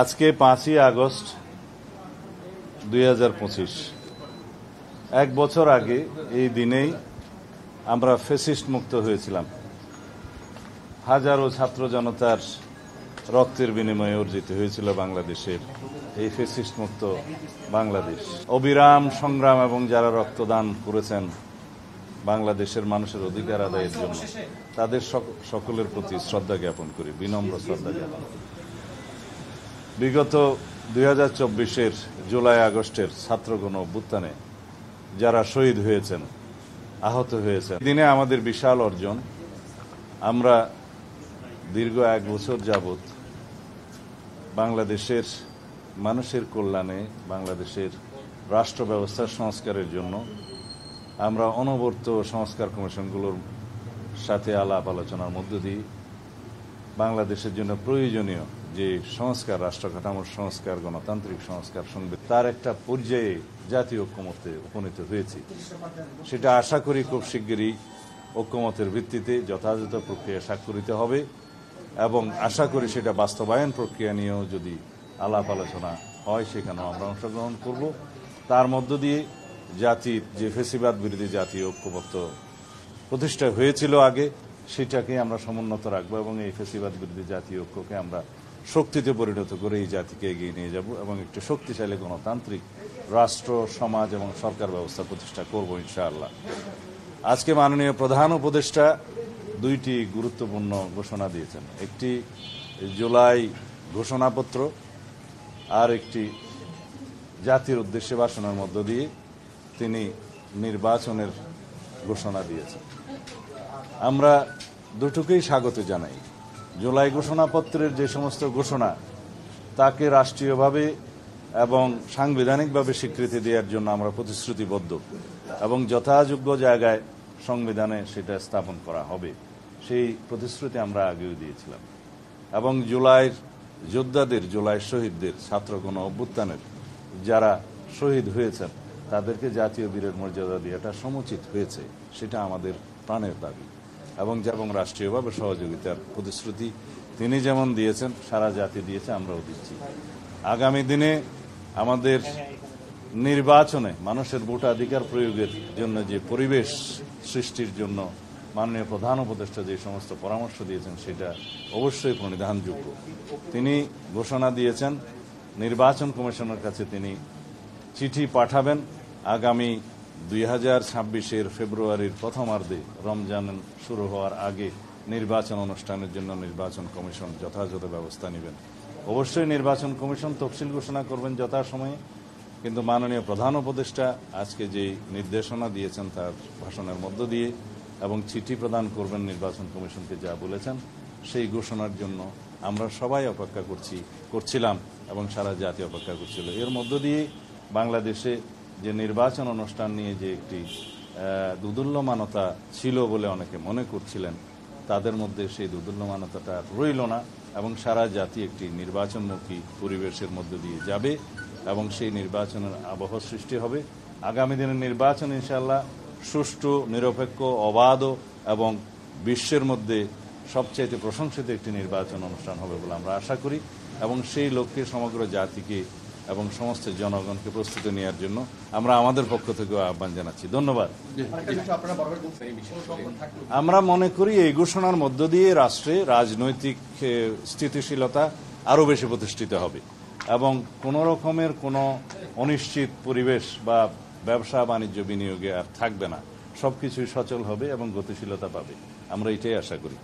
আজকে 5ই আগস্ট 2025, এক বছর আগে এই দিনেই আমরা ফ্যাসিস্ট মুক্ত হয়েছিলাম। হাজারো ছাত্র জনতার রক্তের বিনিময়ে অর্জিত হয়েছিল বাংলাদেশের এই ফ্যাসিস্ট মুক্ত বাংলাদেশ। অবিরাম সংগ্রাম এবং যারা রক্তদান করেছেন বাংলাদেশের মানুষের অধিকার আদায়ের জন্য, তাদের সকলের প্রতি শ্রদ্ধা জ্ঞাপন করি, বিনম্র শ্রদ্ধা জ্ঞাপন করি। বিগত 2024-এর জুলাই আগস্টের ছাত্রগণ অভ্যুত্থানে যারা শহীদ হয়েছেন, আহত হয়েছেন, দিনে আমাদের বিশাল অর্জন। আমরা দীর্ঘ 1 বছর যাবৎ বাংলাদেশের মানুষের কল্যাণে, বাংলাদেশের রাষ্ট্র ব্যবস্থার সংস্কারের জন্য আমরা অনবরত সংস্কার কমিশনগুলোর সাথে আলাপ আলোচনার মধ্য দিয়ে বাংলাদেশের জন্য প্রয়োজনীয় যে সংস্কার, রাষ্ট্র কাঠামোর সংস্কার, গণতান্ত্রিক সংস্কার, সংবিধান, তার একটা পর্যায়ে জাতীয় ঐক্যমতে উপনীত হয়েছি। সেটা আশা করি খুব শিগগিরই ঐক্যমতের ভিত্তিতে যথাযথ প্রক্রিয়া স্বাক্ষরিত হবে এবং আশা করি সেটা বাস্তবায়ন প্রক্রিয়া নিয়েও যদি আলাপ আলোচনা হয়, সেখানেও আমরা অংশগ্রহণ করব। তার মধ্য দিয়ে জাতির যে ফ্যাসিবাদ বিরোধী জাতীয় ঐক্যমত্য প্রতিষ্ঠা হয়েছিল আগে, সেটাকে আমরা সমুন্নত রাখবো এবং এই ফ্যাসিবাদ বিরোধী জাতীয় ঐক্যকে আমরা শক্তিতে পরিণত করে এই জাতিকে এগিয়ে নিয়ে যাব এবং একটি শক্তিশালী গণতান্ত্রিক রাষ্ট্র, সমাজ এবং সরকার ব্যবস্থা প্রতিষ্ঠা করব ইনশাআল্লাহ। আজকে মাননীয় প্রধান উপদেষ্টা 2টি গুরুত্বপূর্ণ ঘোষণা দিয়েছেন। একটি জুলাই ঘোষণাপত্র, আর একটি জাতির উদ্দেশ্যে ভাষণের মধ্য দিয়ে তিনি নির্বাচনের ঘোষণা দিয়েছেন। আমরা দুটোকেই স্বাগত জানাই। জুলাই ঘোষণাপত্রের যে সমস্ত ঘোষণা, তাকে রাষ্ট্রীয়ভাবে এবং সাংবিধানিকভাবে স্বীকৃতি দেওয়ার জন্য আমরা প্রতিশ্রুতিবদ্ধ এবং যথাযোগ্য জায়গায় সংবিধানে সেটা স্থাপন করা হবে, সেই প্রতিশ্রুতি আমরা আগেও দিয়েছিলাম। এবং জুলাইয়ের যোদ্ধাদের, জুলাই শহীদদের, ছাত্রগণ অভ্যুত্থানের যারা শহীদ হয়েছেন, তাদেরকে জাতীয় বীরের মর্যাদা দেওয়াটা সমুচিত হয়েছে, সেটা আমাদের প্রাণের দাবি এবং রাষ্ট্রীয়ভাবে সহযোগিতার প্রতিশ্রুতি তিনি যেমন দিয়েছেন, সারা জাতি দিয়েছে, আমরাও দিচ্ছি। আগামী দিনে আমাদের নির্বাচনে মানুষের ভোটাধিকার প্রয়োগের জন্য যে পরিবেশ সৃষ্টির জন্য মাননীয় প্রধান উপদেষ্টা যে সমস্ত পরামর্শ দিয়েছেন, সেটা অবশ্যই প্রণিধানযোগ্য। তিনি ঘোষণা দিয়েছেন নির্বাচন কমিশনের কাছে তিনি চিঠি পাঠাবেন আগামী 2026-এর ফেব্রুয়ারির প্রথমার্ধে, রমজান শুরু হওয়ার আগে নির্বাচন অনুষ্ঠানের জন্য নির্বাচন কমিশন যথাযথ ব্যবস্থা নেবেন। অবশ্যই নির্বাচন কমিশন তফসিল ঘোষণা করবেন যথাসময়ে, কিন্তু মাননীয় প্রধান উপদেষ্টা আজকে যে নির্দেশনা দিয়েছেন তার ভাষণের মধ্য দিয়ে এবং চিঠি প্রদান করবেন নির্বাচন কমিশনকে যা বলেছেন, সেই ঘোষণার জন্য আমরা সবাই অপেক্ষা করছিলাম এবং সারা জাতি অপেক্ষা করছিল। এর মধ্য দিয়ে বাংলাদেশে যে নির্বাচন অনুষ্ঠান নিয়ে যে একটি দুদুল্যমানতা ছিল বলে অনেকে মনে করছিলেন, তাদের মধ্যে সেই দুদুল্যমানতাটা রইল না এবং সারা জাতি একটি নির্বাচনমুখী পরিবেশের মধ্য দিয়ে যাবে এবং সেই নির্বাচনের আবহ সৃষ্টি হবে। আগামী দিনের নির্বাচন ইনশাআল্লাহ সুষ্ঠু, নিরপেক্ষ, অবাধ এবং বিশ্বের মধ্যে সবচাইতে প্রশংসিত একটি নির্বাচন অনুষ্ঠান হবে বলে আমরা আশা করি এবং সেই লক্ষ্যে সমগ্র জাতিকে এবং সমস্ত জনগণকে প্রস্তুতি নেওয়ার জন্য আমরা আমাদের পক্ষ থেকে আহ্বান জানাচ্ছি। ধন্যবাদ। আমরা মনে করি এই ঘোষণার মধ্য দিয়ে রাষ্ট্রে রাজনৈতিক স্থিতিশীলতা আরও বেশি প্রতিষ্ঠিত হবে এবং কোনো রকমের কোনো অনিশ্চিত পরিবেশ বা ব্যবসা বাণিজ্য বিনিয়োগে আর থাকবে না। সবকিছুই সচল হবে এবং গতিশীলতা পাবে। আমরা এটাই আশা করি।